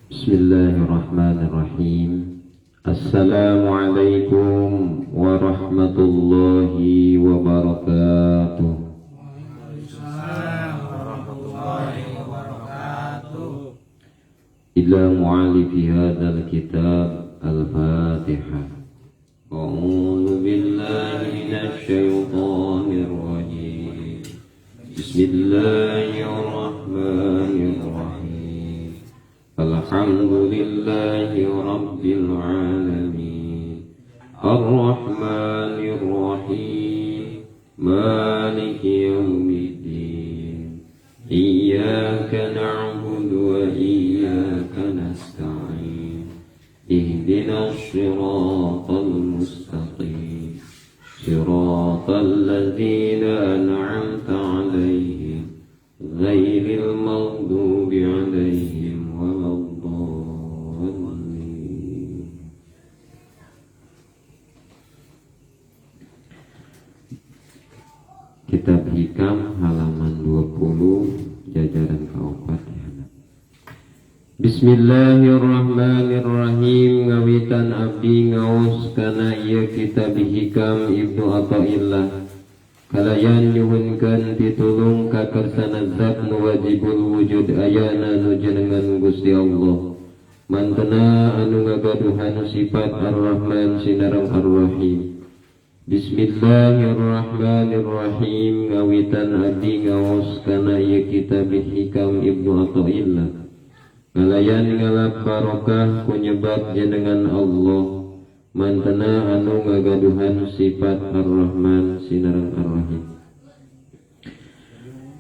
Bismillahirrahmanirrahim. Assalamualaikum warahmatullahi wabarakatuh. Ila mu'alifi hadzal kitab al-Fatihah. A'udzu billahi minasy syaithanir rajim. Bismillahirrahmanirrahim. Alhamdulillahi rabbil alamin. Ar-Rahmanir Rahim. Maliki yaumiddin. Iyyaka na'budu wa iyyaka nasta'in. Ihdinas siratal mustaqim. Siratal ladzina an'amta 'alaihim ghairil maghdubi 'alaihim waladdallin. Kitab Hikam halaman 20 jajaran keempat ya. Bismillahirrahmanirrahim. Ngawitan abdi ngaos kana ieu kitab Hikam Ibnu Athaillah. Kalayan nyuhunkeun pitulung ka kersana zat nu wajibul wujud ayana nu jenengan Gusti Allah. Mantena anu ngagaduhan sifat Ar-Rahman sinareng Ar-Rahim. Bismillahirrahmanirrahim. Ngawitan abdi ngaos kana ieu kitab Hikam Ibnu Athaillah. Kalayan ngalap barokah kunyebat jenengan Allah. Mantena anu ngagaduhan sifat Ar-Rahman sinareng Ar-Rahim.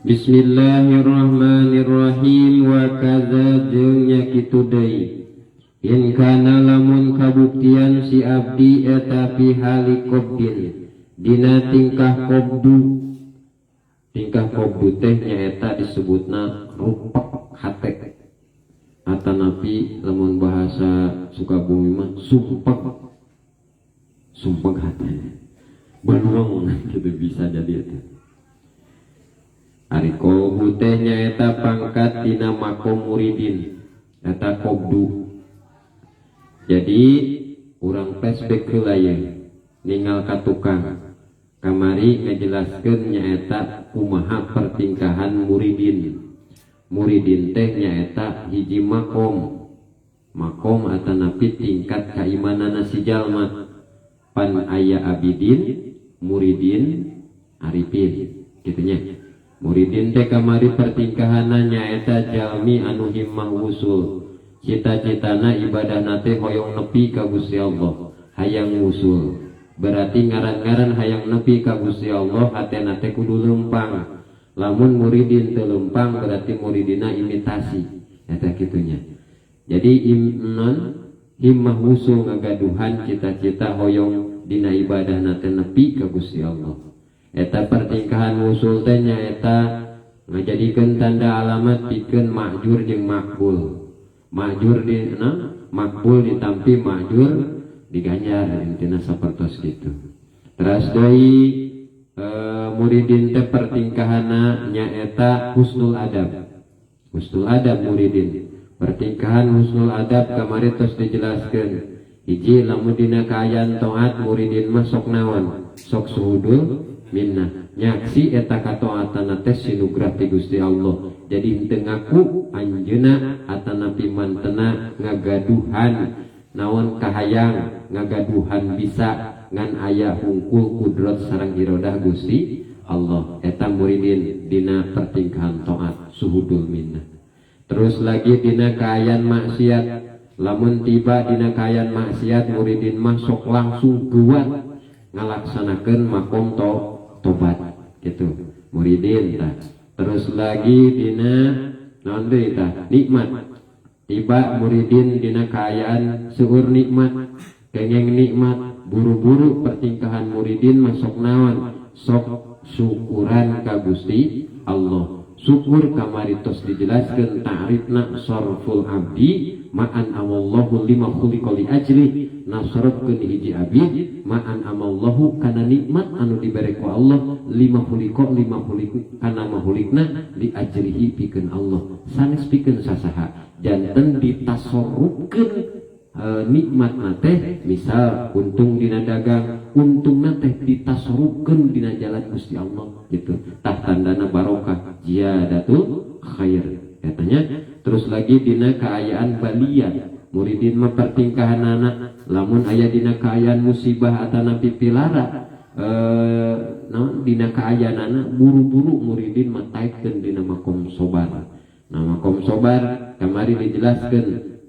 Bismillahirrahmanirrahim. Wa kadza jeung nya kitu deui. In kana lamun kabuktian si abdi eta fi hali qabdin dina tingkah qabdu. Tingkah qabdu teh nyaeta disebutna rupak hate. Atanapi lamun bahasa Sukabumi mah sumpek. Sumpah hati beruang gitu bisa jadi itu. Ari qalbu teh nyaeta pangkat tina makom muridin eta qabdu. Jadi urang flashback heula ye ningal ka tukang kamari ngajelaskeun nyaeta kumaha pertingkahan muridin. Muridin teh nyaeta hiji makom. Makom atanapi tingkat kaimanana si jalma. Pan aya abidin, muridin, arifin, gitunya. Muridin teh kamari pertingkahanna nyaeta jalmi anu himmah wusul. Cita-citana ibadahna teh hoyong nepi ka Gusti Allah, hayang wusul. Berarti ngaran-ngaran hayang nepi ka Gusti Allah hatena teh kudu lempang. Lamun muridin teu lempang berarti muridina imitasi, eta gitunya. Jadi himmah wusul ngagaduhan cita-cita hoyong dina ibadah nate nepi ka Gusti Allah. Eta pertingkahan wusul teh nyaeta ngajadikeun tanda alamat pikeun makjur jeung makbul. Makjur dina makbul ditampi makjur diganjar intina sapertos kitu. Terus deui muridin teh pertingkahanna nyaeta husnul adab. Husnul adab muridin. Pertingkahan husnul adab kamari tos dijelaskeun. Hiji lamun dina kaayaan taat muridin mah sok naon? Sok suhudul minnah. Nyaksi eta kataatana teh sinugrah ti Gusti Allah. Jadi henteu ngaku anjeunna atanapi mantena ngagaduhan naon kahayang, ngagaduhan bisa ngan aya hungkul kudrat sareng irodah Gusti Allah. Eta muridin dina pertingkahan taat suhudul minnah. Terus lagi dina kaayaan maksiat, lamun tiba dina kaayaan maksiat muridin mah sok langsung kuat ngalaksanakeun makom tobat gitu muridin tah. Terus lagi dina naon deui tah nikmat, tiba muridin dina kaayaan seueur nikmat kenging nikmat buru-buru pertingkahan muridin mah sok naon sok syukuran ka Gusti Allah. syukur kamari tos dijelaskeun ta'rifna sarful abdi ma'an amallahu lima khuliqa li ajli nasrafkeun hiji abid ma'an amallahu kana nikmat anu dibere ku Allah lima khuliqa kana mahulikna li ajlihi pikeun Allah sanes pikeun sasaha janten ditasarrufkeun nikmat nate misal untung dina dagang untung nate ditasarrufkeun dina jalan Gusti Allah gitu tah tandana barokah ziyadatul khair katanya. Terus lagi dina kaayaan baliyat muridin mah pertingkahanana lamun aya dina kaayaan musibah atana pipilara dina kaayaanana buru-buru muridin mah taikeun dina makom sobar. Nah makom sobar kamari dijelaskeun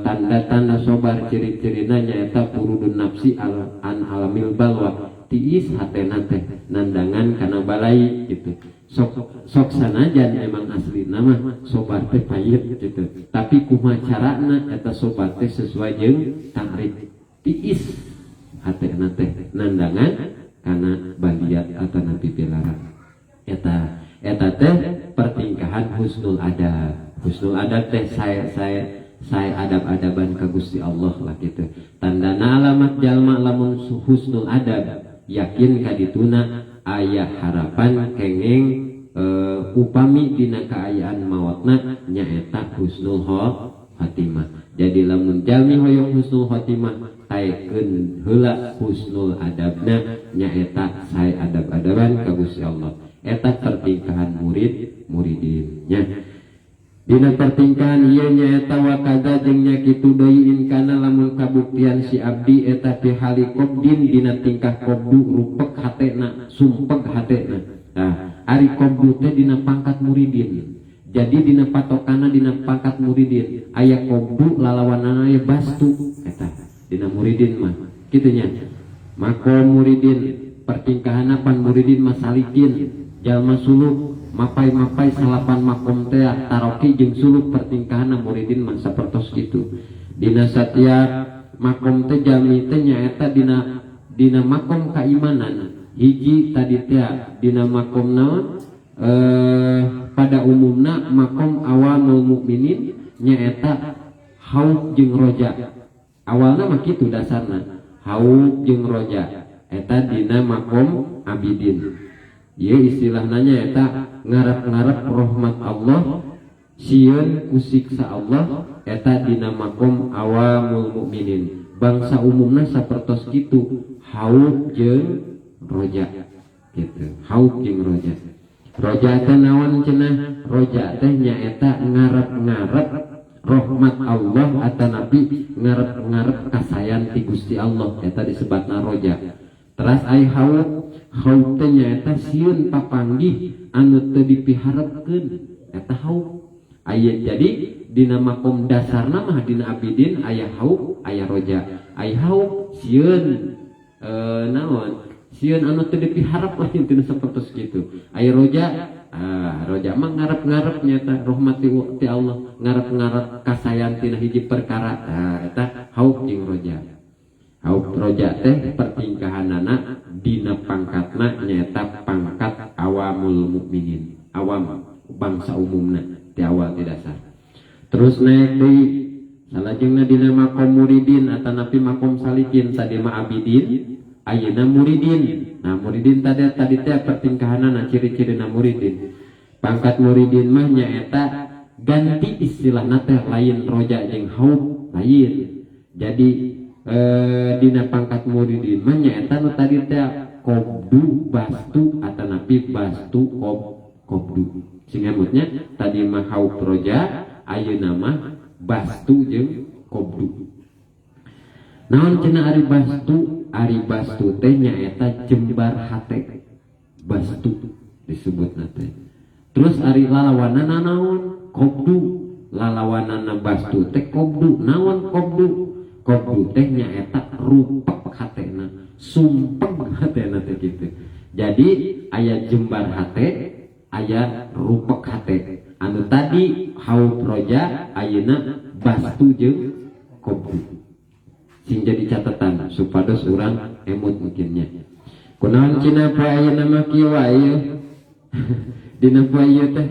tanda-tanda sobar ciri-cirina nyaeta purudun nafsi an alamil balwa tiis hatena teh nandangan kana balai gitu sok sanajan emang asli nama sobar teh payet gitu tapi kumaha carana eta sobar teh sesuai jeung ta'rif tiis hatena teh nandangan kana baliat atana pipilaran eta teh pertingkahan husnul adab teh saya adab-adaban ka Gusti Allah lah gitu. Tandana alamat jalma lamun husnul adab yakin kadituna aya harapan kengeng upami dina kaayaan mautna nyaeta husnul khotimah. Jadi lamun jalmi hoyong husnul khotimah taekeun heula husnul adabna nyaeta saya adab-adaban ka Gusti Allah. Eta pertingkahan murid-muridin nya. Dina pertingkahan ieu nyaeta wa kada jeung nya kitu deui in kana lamun kabuktian si abdi eta fi hali qabdin dina tingkah qabdu rupek hatena sumpeg hatena. Nah, ari qabdu teh dina pangkat muridin. Jadi dina patokana dina pangkat muridin aya qabdu lalawanana aya bastu eta dina muridin mah kitu nya. Maka muridin pertingkahan pan muridin masalikin jalma suluk mapai salapan makom teh taroki jeung suluk pertingkahan muridin mah sapertos kitu. Dina satiap makom teh jalmi teh nyaeta dina makom kaimanan. Hiji tadi teh dina makom naon pada umumna makom awamul mukminin nyaeta haub jeung roja. Awalna mah kitu dasarna. Haub jeung roja. Eta dina makom abidin. Ieu istilahna eta ngarep-ngarep rahmat Allah sieun kusiksa Allah eta dina makom awamul mukminin. Bangsa umumna sapertos kitu haub jeung roja gitu. Haub jeung roja. Roja teh naon cenah? Roja teh nyaeta ngarep-ngarep rahmat Allah atanapi ngarep-ngarep kasayan ti Gusti Allah eta disebutna roja. Teras ai haub teh nyaeta sieun papanggih anu teu dipiharepkeun eta haub. Aya jadi dina makom dasarna mah dina abidin aya haub aya roja. Aya haub sieun naon? Sieun anu teu dipiharep lain tina sapertos kitu. Aya roja roja mah ngarep-ngarep nyaeta rahmat ti Allah, ngarep-ngarep kasayan tina hiji perkara. Eta haub jeung roja. Haub roja teh pertingkahanana dina pangkatna nyaeta pangkat awamul mukminin, awam bangsa umumna ti awal ti dasar. Terus naik deui salajengna dina makom muridin atanapi makom salikin tadi mah abidin ayeuna muridin. Nah muridin tadi teh pertingkahanana ciri-cirina muridin. Pangkat muridin mah nyaeta ganti istilahna teh lain roja jeung haub lain. Jadi dina pangkat muridin mah nyaeta nu tadi teh qabdu bastu atanapi bastu qabdu. Sing emutnya tadi mah haub roja ayeuna mah bastu jeung qabdu. Naon cenah ari bastu? Ari bastu teh nyaeta jembar hate. Bastu disebutna teh. Terus ari lalawanana naon? Qabdu. Lalawanana bastu teh qabdu. Naon qabdu? Qabdu teh nyaeta rupek hatena, sumpeg hatena teh kitu. Jadi aya jembar hate, aya rupek hate. Anu tadi haub roja, ayeuna bastu jeung qabdu. Sing jadi catatan supados urang emut mungkinnya. Kunaon cenah pa ayeuna mah kieu wae dina poe ieu teh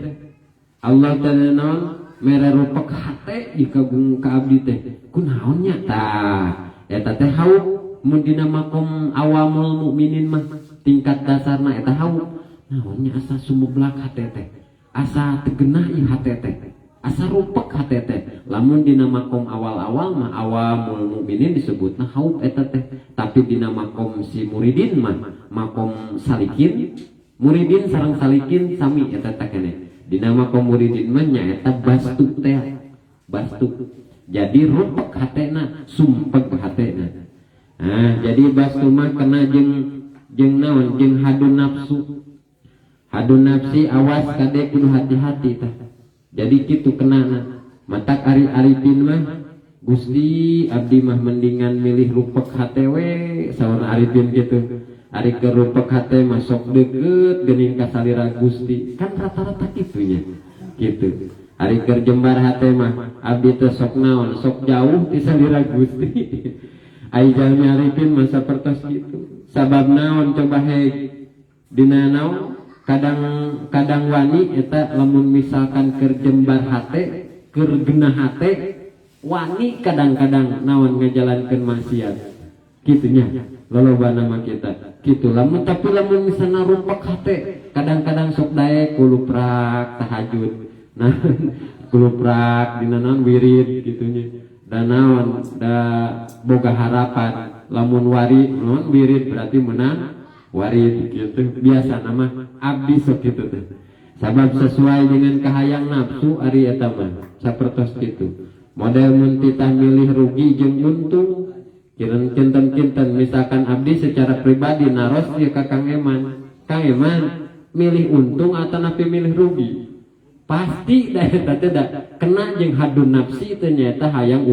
Allah teh naon mere rupek hate dikagung ka abdi teh kunaon nya tah eta teh hauk mun dina makom awamul mukminin mah tingkat dasarna eta hauk naon nya asa sumublak hate teh asa tegenah ieu hate teh asa rupek hate teh lamun dina makom awal-awal mah awamul mukminin disebutna hauk eta teh tapi dina makom si muridin mah makom salikin muridin sareng salikin sami eta teh keneh dina makom muridin mah nyaeta bastu teh bastu jadi rupek hatena sumpeg hatena nah jadi bastu mah kena jeung naon jeung hadun nafsi awas kade kudu hati-hati tah jadi kitu kenana matak ari arifin mah Gusti abdi mah mendingan milih rupek hate we saur arifin gitu ari ke rupek hate masuk deket geuning ka salira Gusti kan rata-rata kitunya gitu ari keur jembar hate mah abdi teh sok naon sok jauh ti salira Gusti ai jalmi arifin mah sapertos kitu sabab naon coba he dina naon kadang wani eta lamun misalkan keur jembar hate keur genah hate wani kadang-kadang naon ngajalankeun maksiat kitunya loloba nama kita gitu lamun tapi lamun misalna rupek hate kadang-kadang sok daek kuluprak tahajud nah kuluprak dina naon wirid gitunya dan naon da boga harapan lamun wari naon wirid berarti menang warid gitu biasa nama abdi sok kitu teh sabab sesuai dengan kahayang nafsu ari eta mah sapertos kitu model mun titah milih rugi jeung untung kinten misalkan abdi secara pribadi naros ya ka Kang Eman milih untung atau napi milih rugi pasti da eta teh da kena jeung hadun nafsi teh nyaeta hayang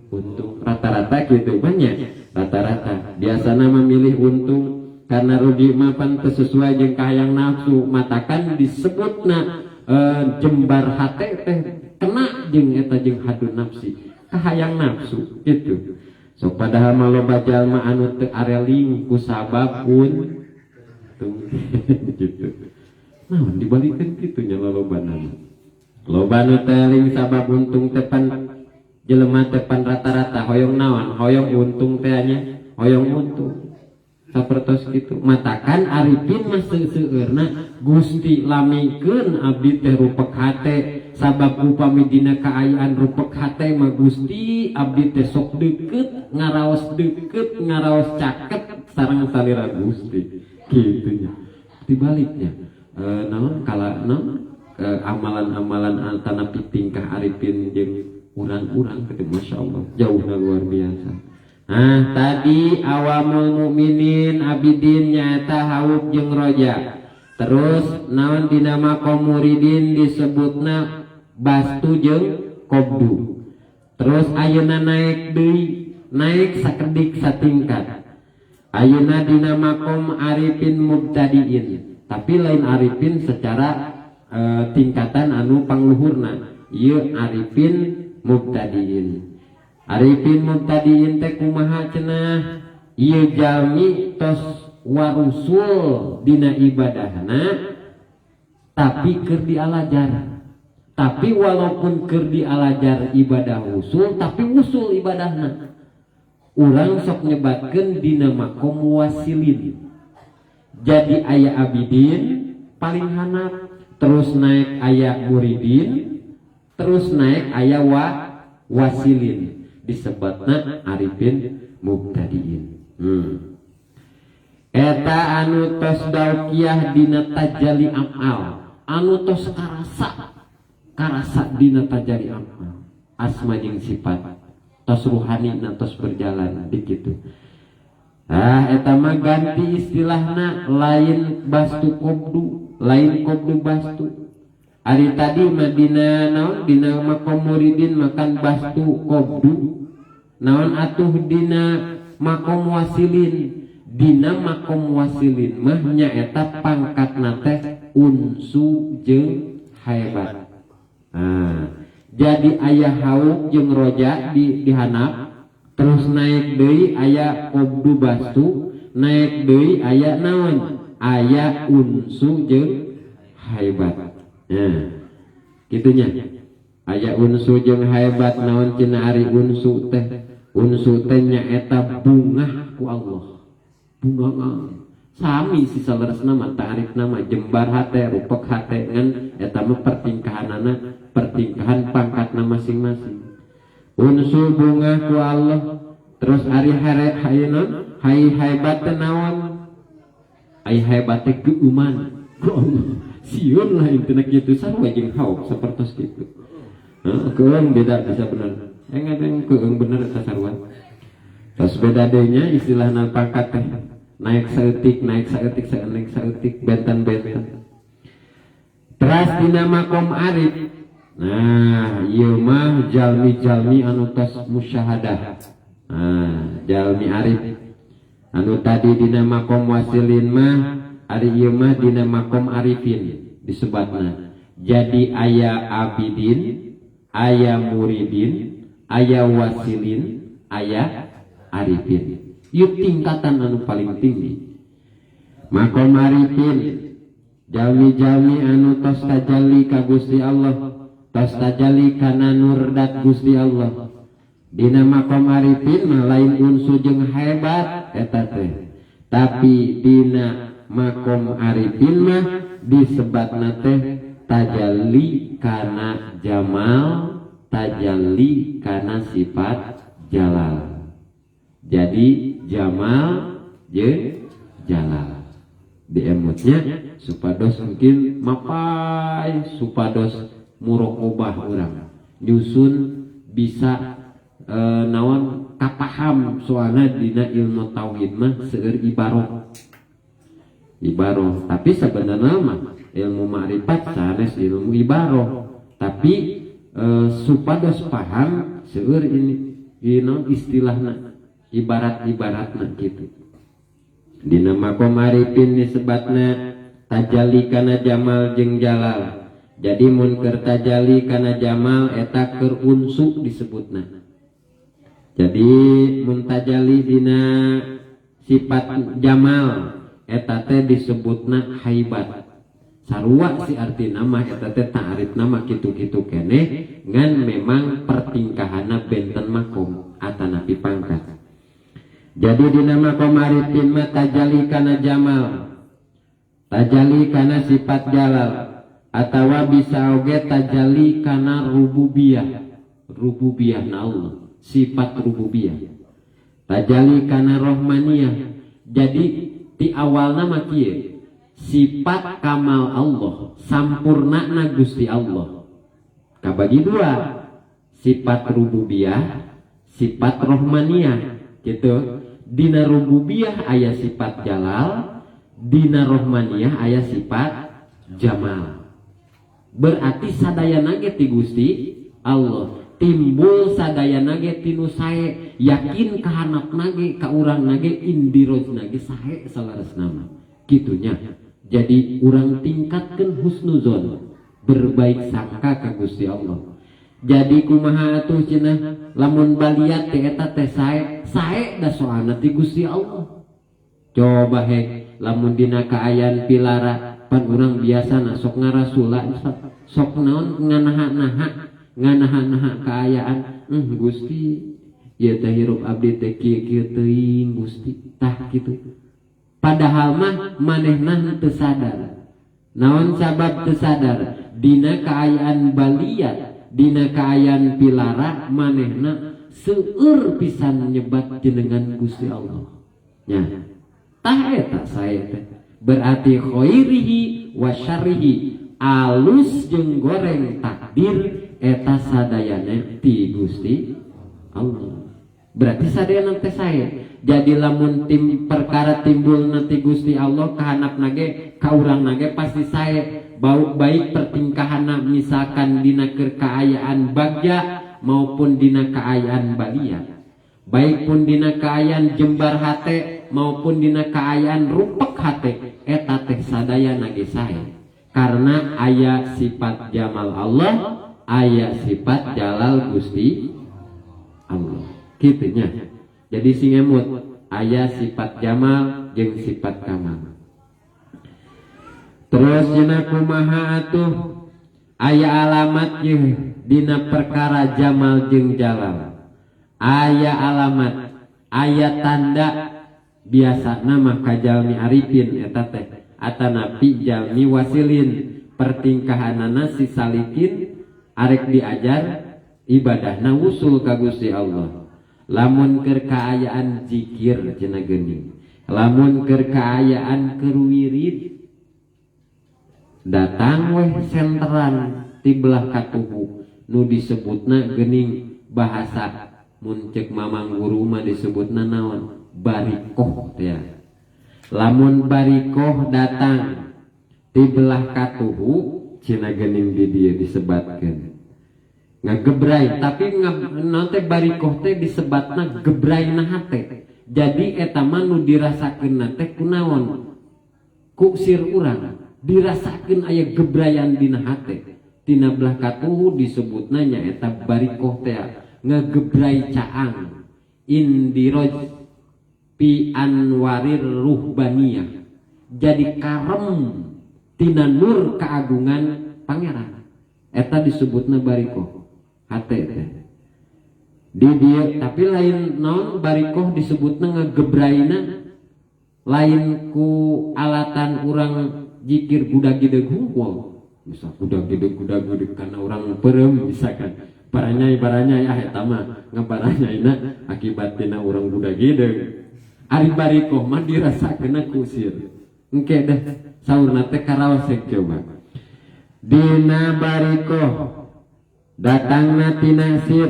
untung rata-rata gitu banyak rata-rata biasana memilih untung karena rugi mah pan sesuai jeung kahayang nafsu matakan disebutna jembar hate teh kena jeung eta jeung hadun nafsi kahayang nafsu gitu sok padahal maloba jalma anu teu areling ku sabab gitu naon dibalikeun kitu nya lolobana loba nu teh eling sabab untung teh pan jelema teh pan rata-rata hoyong naon hoyong untung teh nya hoyong untung sapertos kitu matakan arifin mah seueurna Gusti lamikeun abdi teh rupek hate sabab upami dina kaayaan rupek hate mah Gusti abdi teh sok deukeut ngaraos caket sareng salira Gusti kitu nya dibaliknya naon kala naon amalan-amalan tanapi tingkah arifin jeung urang-urang kitu masyaallah jauhna luar biasa. Nah tadi awamul mukminin abidin nyaeta hauk jeung roja terus naon dina makom muridin disebutna bastu jeung qobdu terus ayeuna naik deui naik sakedik satingkat ayeuna dina makom arifin mubtadiin tapi lain arifin secara tingkatan anu pangluhurna ieu arifin mubtadiin arifin mubtadiin teh kumaha cenah ieu jalmi tos warusul dina ibadahna tapi keur dialajar tapi walaupun keur dialajar ibadah usul tapi usul ibadahna urang sok nyebatkeun dina makom wasilin jadi aya abidin paling hanap terus naik aya muridin terus naik aya wasilin disebutna arifin mubtadiin eta anu tos daukiyah dina tajalli af'al anu tos karasa dina tajalli af'al asma jeung sifat tos ruhani na tos berjalan dikitu eta mah ganti istilahna lain bastu qobdu lain qobdu bastu ari tadi mah dina naon dina makom muridin makan bastu qobdu naon atuh dina makom wasilin dina makom wasilin mah nyaeta pangkatna teh unsu jeung haebat jadi aya hauk jeung roja dihanap terus naik deui aya qobdu bastu naik deui aya naon aya unsu jeung hebat. Gitunya aya unsu jeung hebat naon cenah ari unsu teh nyaeta bunga ku Allah. Bunga sami si salaresna mah ta'rifna mah jembar hate rupek hate ngan eta mah pertingkahan pangkatna masing-masing. Unsu bunga ku Allah. Terus ari hayeuna hebat teh naon? Ai hebat teh keuman ku Allah. Sieun lain teh kitu sarua jeung hauk sapertos kitu. Keung beda bisa bener. Engadeng keung bener eta sarua. Terus beda deui nya istilahna pangkat teh naik saeutik, benten. Teras dina makom arif. Nah, ieu mah jalmi-jalmi anu tos musyahadah. Jalmi arif anu tadi dina makom wasilin mah ari ieu mah dina makom arifin disebatna. Jadi aya abidin, aya muridin, aya wasilin, aya arifin. Ieu tingkatan anu paling tinggi. Makom arifin jalmi-jalmi anu tos tajalli ka Gusti Allah, tos tajalli kana nurdat Gusti Allah. Dina makom arifin mah lain unsu jeung hebat eta teh. Tapi dina makom arifin mah disebatna teh tajalli kana jamal, tajalli kana sifat jalal. Jadi jamal jeung jalal. Diemutnya supados mungkin mapai supados muraqabah urang. Nyusun bisa naon kapaham soalna dina ilmu tauhid mah seueur ibaroh tapi sebenarnya mah ilmu ma'rifat sanes ilmu ibaroh tapi supados paham seueur ini istilahna ibaratna gitu. Dina makom arifin disebutna tajalli kana jamal jeung jalal. Jadi mun keur tajalli kana jamal eta keur unsu disebutna. Jadi muntajali dina sifat jamal eta teh disebutna haibat. Sarua si artina mah eta teh ta'rif nama kitu-kitu keneh ngan memang pertingkahanna benten makom atanapi pangkat. Jadi dina makom arifin mah tajali kana jamal, tajali kana sifat jalal, atawa bisa oge tajali kana rububiyah na Allah. Sifat rububiyah tajali kana rohmaniyah. Jadi di awalna mah kieu sifat kamal Allah sampurnana Gusti Allah kabagi dua, sifat rububiyah sifat rohmaniyah gitu. Dina rububiyah aya sifat jalal, dina rohmaniyah aya sifat jamal. Berarti sadayana ge ti Gusti Allah timbul sadayana ge tinu sae, yakin ka hanapna ge ka urangna ge indirojna ge sae salaresna mah kitunya. Jadi urang tingkatkeun husnuzon, berbaik sangka ka Gusti Allah. Jadi kumaha atuh cenah lamun baliat teh eta teh sae da soalna ti Gusti Allah. Coba lamun dina kaayaan pilara pan urang biasana sok ngarasula sok naon nganaha kaayaan Gusti ieu teh hirup abdi teh kieu teuing Gusti tah kitu. Padahal mah manehna teu sadar. Naon sabab teu sadar? Dina kaayaan baliat, dina kaayaan pilara manehna seueur pisan nyebat jenengan Gusti Allah. Nya tah eta sae teh berarti khairihi wa syarrihi, alus jeung goreng takdir eta sadayana ti Gusti Allah. Berarti sadayana teh sae. Jadi lamun perkara timbul nanti Gusti Allah kahanapna ge ka urangna ge pasti sae. Baik pertingkahanna misalkan dina keur kaayaan bagja maupun dina kaayaan baliat. Baik pun dina kaayaan jembar hate maupun dina kaayaan rupek hate eta teh sadayana ge sae. Karena aya sifat jamal Allah, aya sifat jalal Gusti Allah. Kitunya. Jadi sing emut aya sifat jamal jeung sifat kamal. Terus cenah kumaha atuh aya alamat ye dina perkara jamal jeung jalal. Aya alamat, aya tanda biasana mah kajalmi arifin eta teh atanapi jalmi wasilin pertingkahanana si salikin arek diajar ibadahna wusul ka Gusti Allah. Lamun keur kaayaan zikir cenah geuning, lamun keur kaayaan keur wirid datang weh senteran ti belah katuhu nu disebutna geuning bahasa mun ceuk mamang guru mah disebutna naon barikoh teh. Lamun barikoh datang ti belah katuhu cenah geuning di dieu disebatkeun ngagebrai, tapi nanti barikoh teh disebatna gebraina hate. Jadi eta mah nu dirasakeun teh kunaon ku sir urang dirasakeun aya gebrayan dina hate. Tina belah katuhu disebutna nyaeta barikoh teh ngagebrai caang indiroj pi anwarir ruhbaniyah, jadi karem tina nur keagungan pangeran. Eta disebutna barikoh hate teh di dia. Tapi lain naon barikoh disebutna ngagebraina lain ku alatan urang jikir gudag-gideg hungkul. Misal gudag-gideg karena urang perem misalkan baranyai eta mah ngabaranyaina akibat tina urang gudag-gideg. Ari barikoh mah dirasakeun kusir engke dah saurna teh karaosek coba. Dina barikoh datangna tina sir,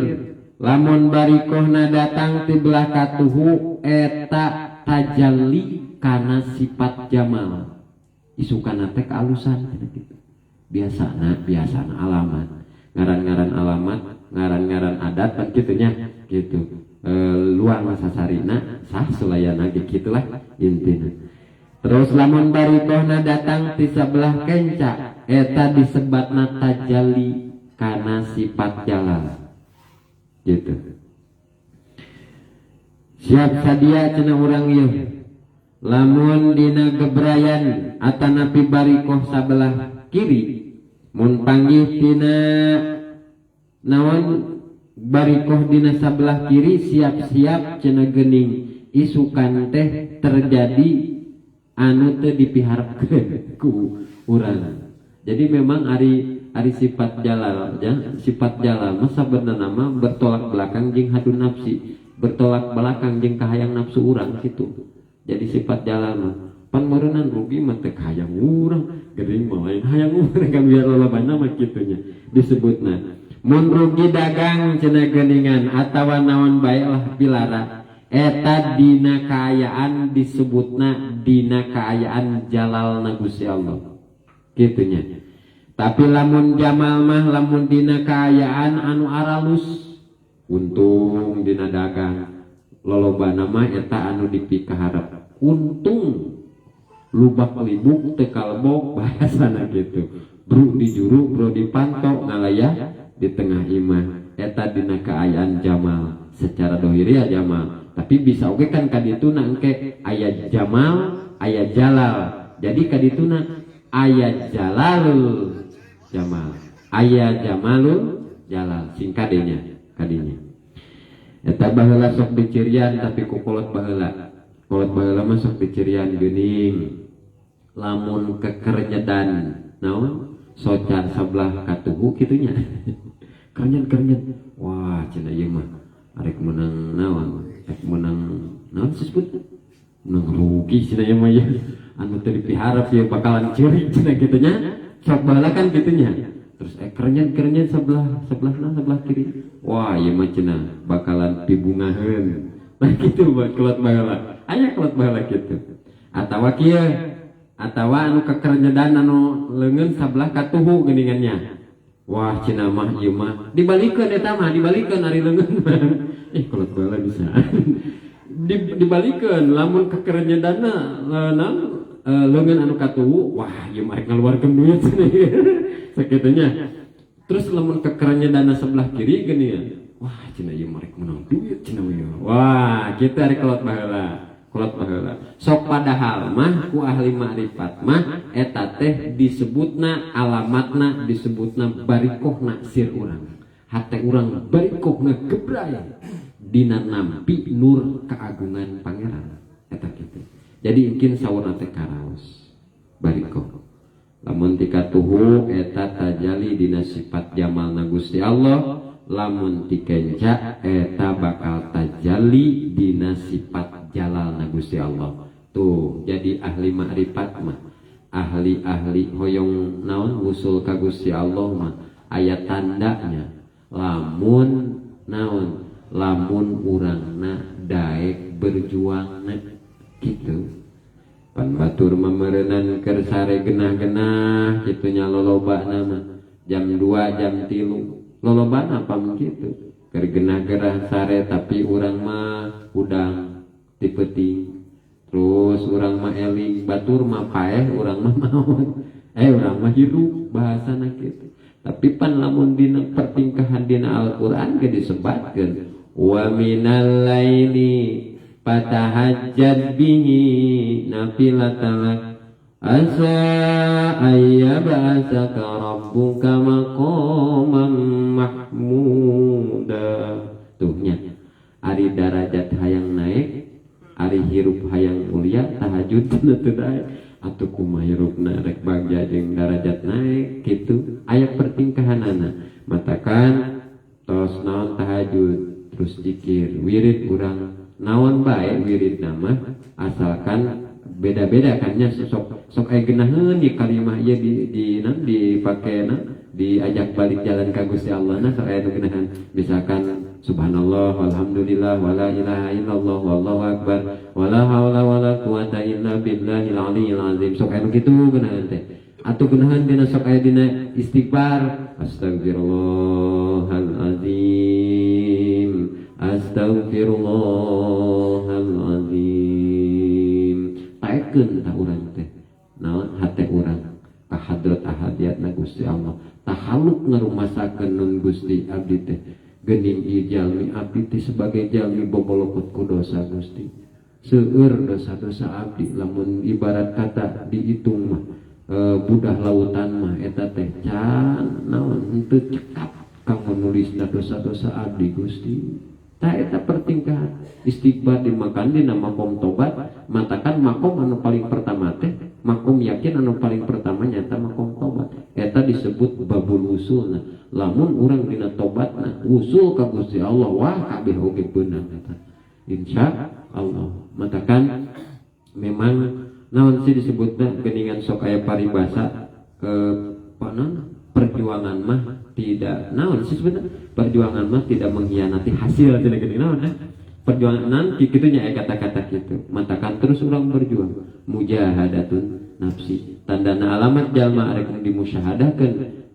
lamun barikohna datang ti belah katuhu eta tajalli kana sifat jamal. Isukana teh kaalusan kitu. Biasana alamat, ngaran-ngaran alamat, ngaran-ngaran adat kan kitu nya gitu. Luar masasarina sah sulayana gitulah intina. Terus lamun barikohna datang ti sabelah kenca eta disebatna tajalli karena sifat jalal gitu. Siap sadia cenah urang ieu lamun dina gebrayan atanapi barikoh sabelah kiri mun panggih tina naon barikoh dina sabelah kiri siap-siap cenah geuning isukan teh terjadi anu teu dipiharepkeun ku urang. Jadi memang ari sifat jalal ya, sifat jalal masa bernama bertolak belakang jeung hadun nafsi, bertolak belakang jeung kahayang nafsu urang gitu. Jadi sifat jalal mah pan meureunnan rugi mah teh kahayang urang, geuning mah lain hayang urang kan biar lolobana mah kitu nya disebutna. Mun rugi dagang cenah geuningan atawa naon bae lah pilara eta dina kaayaan disebutna dina kaayaan jalalna Gusti Allah. Kitu nya. Tapi lamun jamal mah lamun dina kaayaan anu aralus untung dina dagang lolobana mah eta anu dipikaharep untung lubak libuk teu kalbok bahasana gitu. Bro di juru bro dipantok ngalayah di tengah imah eta dina kaayaan jamal secara dohiri ya jamal. Tapi bisa oke kan kadituna engke aya jamal aya jalal. Jadi kadituna aya jalalul jamal, aya jamalun jalal, singkadenya kadinya. Eta baheula sok dicirian tapi ku kolot baheula. Kolot baheula mah sok dicirian geuning. Lamun kekerjedan naon? Socar sabelah katuhu kitu nya. Kerenyen. Wah, cenah ieu mah arek menang naon? Arek menang naon disebut? Menang rugi cenah ieu mah ya. Anu teu dipiharep ieu bakalan ciri cenah kitu nya. Sok baheula kan gitunya. Terus kerenyen sebelah kiri. Wah, ieu mah cenah bakalan pibungaheun. Nah kitu buat kelot baheula. Aya kelot baheula kitu. Atawa kieu, atawa anu kekerenyedan anu leungeun sabelah katuhu geuningannya. Wah, cenah mah ieu mah dibalikeun eta mah, dibalikeun ari leungeun mah. Kelot baheula bisa. Dibalikeun lamun kekerenyedanna naon leungeun anu katuhu, wah ieu mah ngaluarkeun duit sakitunya. Terus lamun kekerannya dana sebelah kiri geuningan, wah cenah ieu mah rek menang duit cenah ieu. Wah, kitu ari kolot baheula. kolot baheula. Sok padahal mah ku ahli ma'rifat mah eta teh disebutna alamatna disebutna barikohna sir urang. Hate urang barikohna gebray dina nampi nur keagungan pangeran eta kitu. Jadi mungkin saurna teh karaos barikoh. Lamun tikatuhu eta tajali dina sifat jamalna Gusti Allah, lamun tikenca eta bakal tajali dina sifat jalalna Gusti Allah. Tuh, jadi ahli ma'rifat mah, ahli-ahli hoyong naon usul ka Gusti Allah mah aya tandanya. Lamun naon, lamun urangna daek berjuangna gitu. Pan batur memerenan keur sare genah-genah kitunya lolobana mah jam 2 jam 3 lolobana pam kitu keur genah-genah sare tapi urang mah udang tipeuting terus urang mah eling batur mah paeh urang mah maon urang mah hirup bahasana kitu tapi pan lamun dina pertingkahan dina Al-Qur'an ge disebatkeun wa minal laili fatahajjad bihi nafilatan asa ayyab'atsaka rabbuka maqaman mahmuda. Tuhnya ari darajat hayang naik, ari hirup hayang mulia, tahajud teu daek atuh kumaha hirupna rek bagja jeung darajat naik kitu. Aya pertingkahanana matakan tos naon tahajud terus zikir wirid urang naon bae wirid nama asalkan beda-beda kan nya sok aya geunaheun di kalimah ieu dipakena diajak balik jalan ka Gusti Allah na sok aya geunaheun misalkan subhanallah walhamdulillah wala ilaha illallah wallahu akbar wala haula wala quwata illa billahil aliyil azim sok aya kitu geunaheun teh atuh geunaheun dina sok aya dina istighfar astagfirullahal azim astagfirullahaladzim taekeun ta urang teh naon hate urang ka hadrat ahadiyatna Gusti Allah tahaluk ngarumasakeun nun Gusti abdi teh geuning ieu jalmi abdi teh sebagai jalmi bobolokot ku dosa Gusti seueur dosa-dosa abdi lamun ibarat kata dihitung mah budah lautan mah eta teh can naon henteu cekap kanggo nulisna dosa-dosa abdi Gusti. Tah eta pertingkahan istighfar dimakan dina makom tobat matakan makom anu paling pertama teh makom yakin anu paling pertama nyata makom tobat eta disebut babul usulna lamun urang dina tobatna usul ka Gusti Allah wah kabeh oge beunang eta insya Allah matakan memang naon sih disebutna geuningan sok aya paribasa perjuangan mah tidak naon sih sebenarnya perjuangan mah tidak mengkhianati hasil tidak gini naon perjuangan nanti kitunya kata-kata gitu matakan terus orang berjuang mujahadatun nafsi tandana alamat jalma arek dimusyahadakeun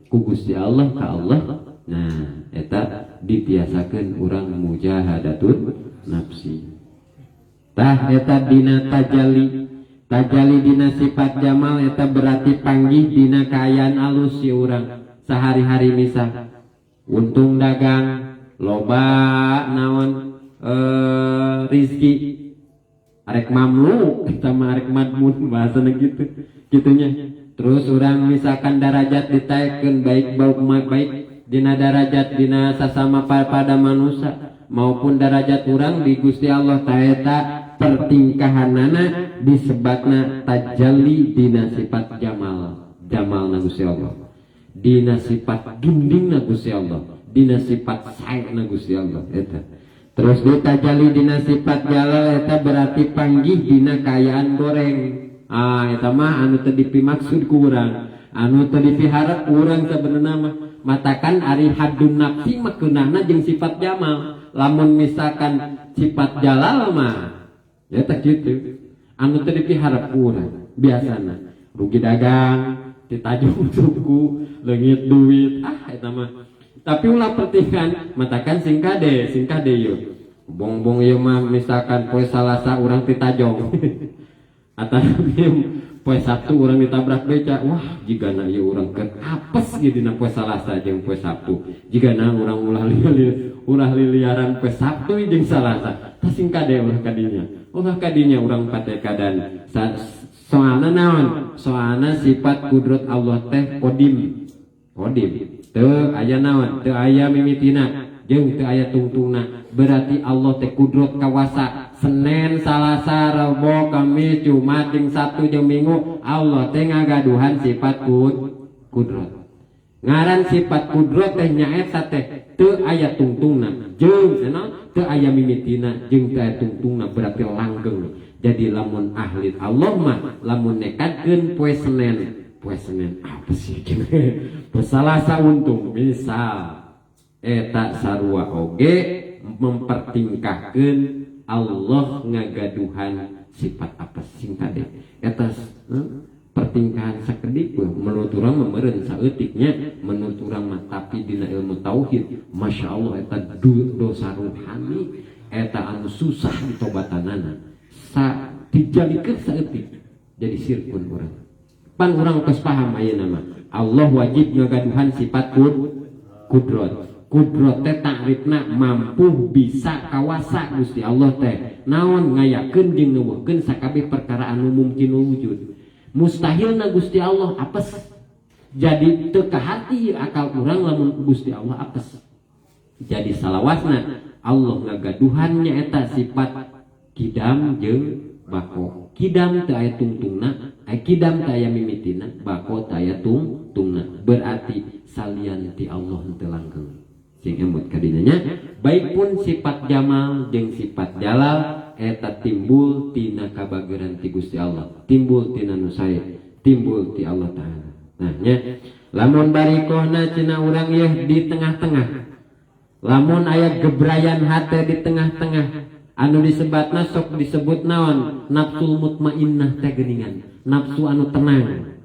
ku Gusti Allah ka Allah nah eta ditiasakeun urang mujahadatun nafsi tah eta dina tajali dina sifat jamal eta berarti panggih dina kaayaan alus si urang sehari-hari misal untung dagang loba naon rizki arek mamlu kita mah arek madmun bahasana gitu gitunya terus urang misalkan derajat ditaekeun baik dina derajat dina sasama pada manusia maupun derajat urang di Gusti Allah taeta pertingkahanana disebatna tajalli dina sifat jamalna Gusti Allah dina sifat gindingna Gusti Allah dina sifat saena Gusti Allah eta terus ditajalli dina sifat jalal eta berarti panggih dina kaayaan goreng eta mah anu teu dipimaksud ku urang anu teu dipiharep urang sabenerna mah matakan ari haddun nafsi mah keunahna jeung sifat jamal lamun misalkan sifat jalal mah eta kitu anu teu dipiharep urang biasana rugi dagang ditajung suku leungit duit eta mah tapi ulah pertingkan matakan singkade yeuh bongbong ieu mah misalkan poe Salasa urang ditajong atawa poe Sabtu urang ditabrak beca wah jigana ieu urang keur apes ge dina poe Salasa jeung poe Sabtu jigana urang ulah liliaran poe Sabtu jeung Salasa tah singkade ulah kadinya ulah kadinya urang pate kadan soalna naon soalna sifat kudrat Allah teh kodim teu aya naon teu aya mimitina jeung teu aya tungtungna berarti Allah teh kudrat kawasa Senin Salasa Rebo Kamis Jumat jeung Sabtu jeung Minggu Allah teh ngagaduhan sifat kudrat ngaran sifat kudrat teh nyaeta teh teu aya tungtungna jeung naon teu aya mimitina jeung teu aya tungtungna berarti langgeng. Jadi lamun ahli Allah mah lamun nekatkeun poe Senin apa sih Salasa untung misal eta sarua oge mempertingkahkeun Allah ngagaduhan sifat apa sing tadi eta pertingkahan sakedik menurut urang mah meureun saeutiknya menurut urang mah tapi dina ilmu tauhid Masya Allah eta dosa ruhani eta anu susah ditobatanana dijalikeun saeutik jadi sirkun urang pan urang tos paham ayeuna mah Allah wajib ngagaduhan sifat kudrat teh takrifna mampu bisa kawasa Gusti Allah teh naon ngayakeun jeung nuwuhkeun sakabeh perkara anu mungkin wujud mustahilna Gusti Allah apes jadi teu kahati akal urang lamun Gusti Allah apes jadi salawasna Allah ngagaduhan nyaeta sifat kidam jeung bako kidam teu aya tungtungna kidam teu aya mimitina bako teu aya tungtungna berarti salian ti Allah teu langgeng sing emut kadinya nya baik pun sifat jamal jeung sifat jalal eta timbul tina kabageran ti Gusti Allah timbul tina nu sae timbul ti Allah taala nah nya lamun barikohna cenah urang yeuh di tengah-tengah lamun aya gebrayan hate di tengah-tengah anu disebatna sok disebut naon nafsul mutmainnah teh geuningan nafsu anu tenang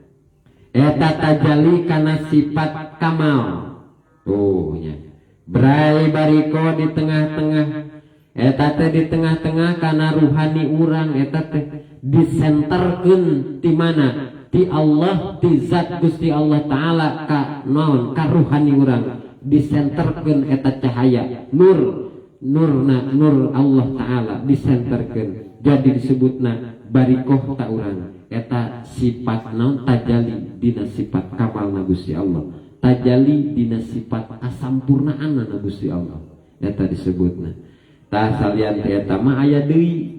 eta tajalli kana sifat kamal tuh nya brai bariko di tengah-tengah eta teh di tengah-tengah kana ruhani urang eta teh disenterkeun ti mana ti Allah ti zat Gusti Allah taala ka naon ka ruhani urang disenterkeun eta cahaya nur Allah taala disenterkeun jadi disebutna barikoh ta urang eta sifat naon tajalli dina sifat kamalna Gusti Allah tajalli dina sifat asampurnaanna Gusti Allah eta disebutna tah salian teh eta mah aya deui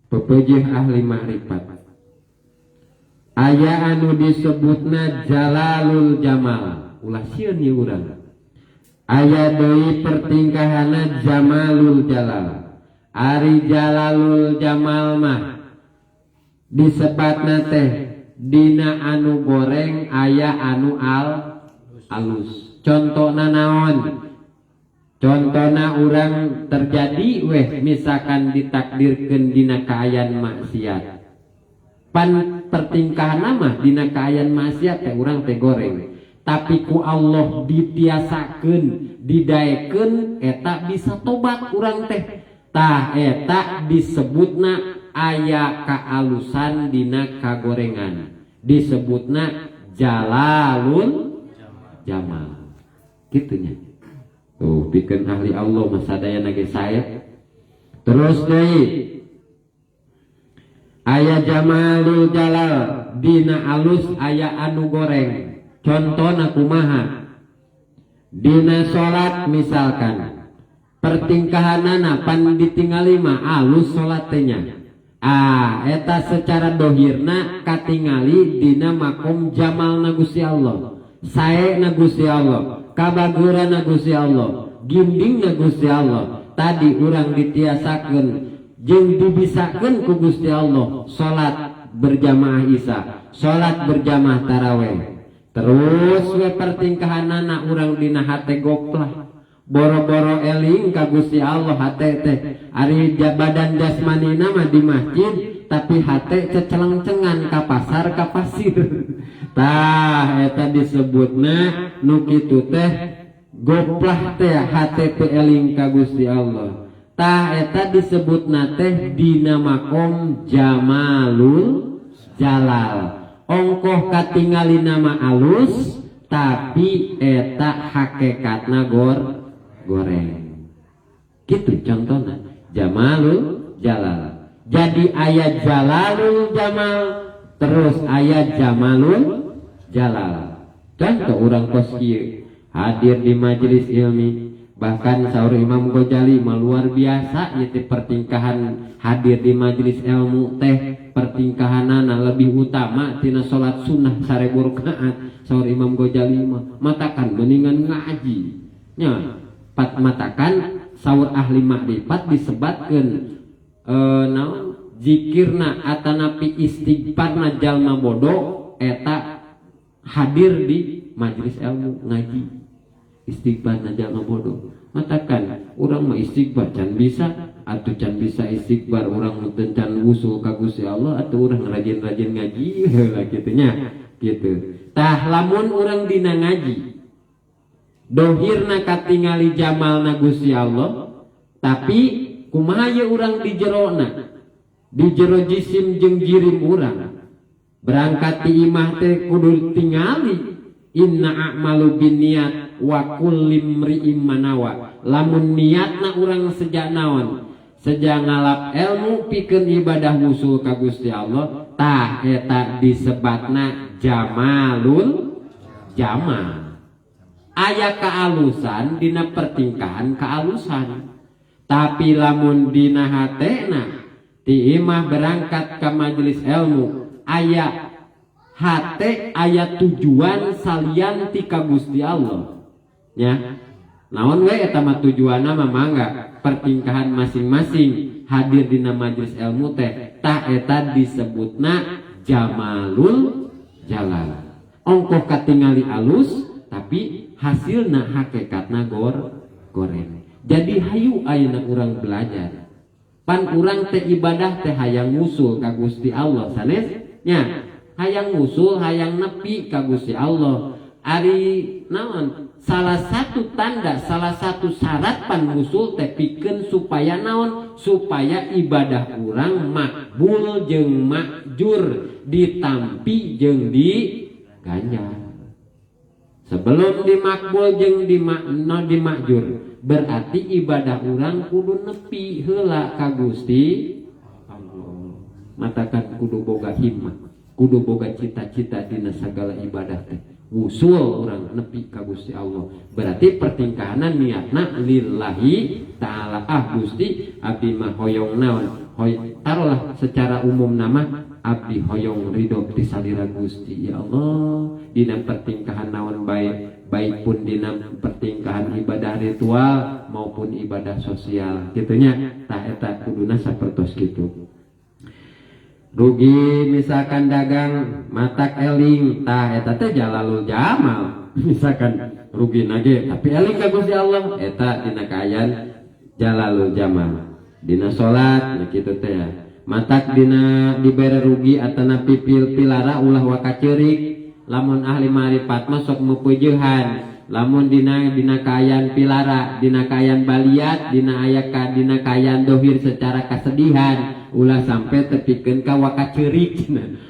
pepeujeuh ahli makrifat aya anu disebutna jalalul jamal ulah sieun ieu urang aya deui pertingkahanna jamalul jalal ari jalalul jamal mah disebatna teh dina anu goreng aya anu alus contona naon contona urang terjadi misalkan ditakdirkeun dina kaayaan maksiat pan pertingkahan mah dina kaayaan maksiat teh urang teh goreng tapi ku Allah ditiasakeun didaekeun eta bisa tobat urang teh tah eta disebutna aya kaalusan dina kagorengan disebutna jalalul jamal kitunya tuh pikeun ahli Allah masadayana ge sae terus deui aya jamalul jalal dina alus aya anu goreng contona kumaha dina salat misalkan pertingkahanana pan ditingali mah alus salat teh nya eta secara dohirna katingali dina makom jamalna Gusti Allah saena Gusti Allah kabageurana Gusti Allah gindingna Gusti Allah tadi urang ditiasakeun jeung dibisakeun ku Gusti Allah salat berjamaah isya salat berjamaah tarawih terus we pertingkahanana urang dina hate goplah boro-boro eling ka Gusti Allah hate teh ari badan jasmanina mah di masjid tapi hate cecelengcengan ka pasar ka pasir tah eta disebutna nu kitu teh goplah teh hate teh eling ka Gusti Allah tah eta disebutna teh dina makom jamalul jalal ongkoh katingali nama alus tapi eta hakikatna goreng Gitu contohnya. Jamalul jalal. Jadi ayat jalalul jamal, terus ayat jamalul jalal. Contoh orang kos kieu hadir di majelis ilmi, bahkan saur Imam Ghazali luar biasa ieu pertingkahan hadir di majelis ilmu teh pertingkahanana lebih utama tina salat sunnah 1000 rakaat. Saur Imam Ghazali matakan mendingan ngaji nya pat matakan saur ahli makrifat disebatkeun naon zikirna atanapi istighfarna jalma bodoh eta hadir di majelis ilmu ngaji. Istighfarna jalma bodoh matakan urang mah istighfar can bisa atuh can bisa istighfar urang meuteun can wusul ka Gusti Allah atuh urang rajin-rajin ngaji heula kitu nya gitu. Tah lamun urang dina ngaji dohirna katingali jamalna Gusti Allah, tapi kumaha ye urang di jerona, di jero jisim jeung jirim urang berangkat ti imah teh kudu tingali inna a'malu binniyat wa kulli imri'in manawa. Lamun niatna urang seja naon, seja ngalap ilmu pikeun ibadah wusul ka Gusti Allah, tah eta disebatna jamalul jamal. Aya kaalusan dina pertingkahan kaalusan, tapi lamun dina hatena ti imah berangkat ke majelis ilmu aya hate aya tujuan salian ti ka Gusti Allah nya naon we eta mah tujuanna mah mangga pertingkahan masing-masing hadir dina majelis ilmu teh tah eta disebutna jamalul jalal. Ongkoh katingali alus tapi hasilna hakikatna goreng. Jadi hayu ayeuna urang belajar. Pan urang teh ibadah teh hayang ngusul ka Gusti Allah sanes nya. Hayang ngusul, hayang nepi ka Gusti Allah. Ari naon? Salah satu tanda, salah satu syarat pan ngusul teh pikeun supaya naon? Supaya ibadah urang makbul jeung makjur, ditampi jeung diganjar. Sebelum dimakbul jeung dimakjur berarti ibadah urang kudu nepi heula ka Gusti Allah. Matakan kudu boga himmah, kudu boga cita-cita dina sagala ibadah teh. Wusul urang nepi ka Gusti Allah. Berarti pertingkahanan niatna lillahi ta'ala. Gusti abdi mah hoyong naon? Taruhlah secara umum nama abdi hoyong ridho ti salira Gusti ya Allah. Dina pertingkahan naon baik pun dina pertingkahan ibadah ritual maupun ibadah sosial gitunya tah eta kuduna sapertos kitu. Rugi misalkan dagang matak eling tah eta teh jalalul jamal misalkan rugi nage tapi eling ka Gusti Allah eta dina kaayaan jalalul jamal. Dina salat kitu teh ya matak dina dibere rugi atana pipil pilara ulah wakaceurik. Lamun ahli marifat mah sok mupeujehan. Lamun dina kaayaan pilara, dina kaayaan baliat, dina kaayaan dohir secara kesedihan, ulah sampai tepikeun ka wakaceurik.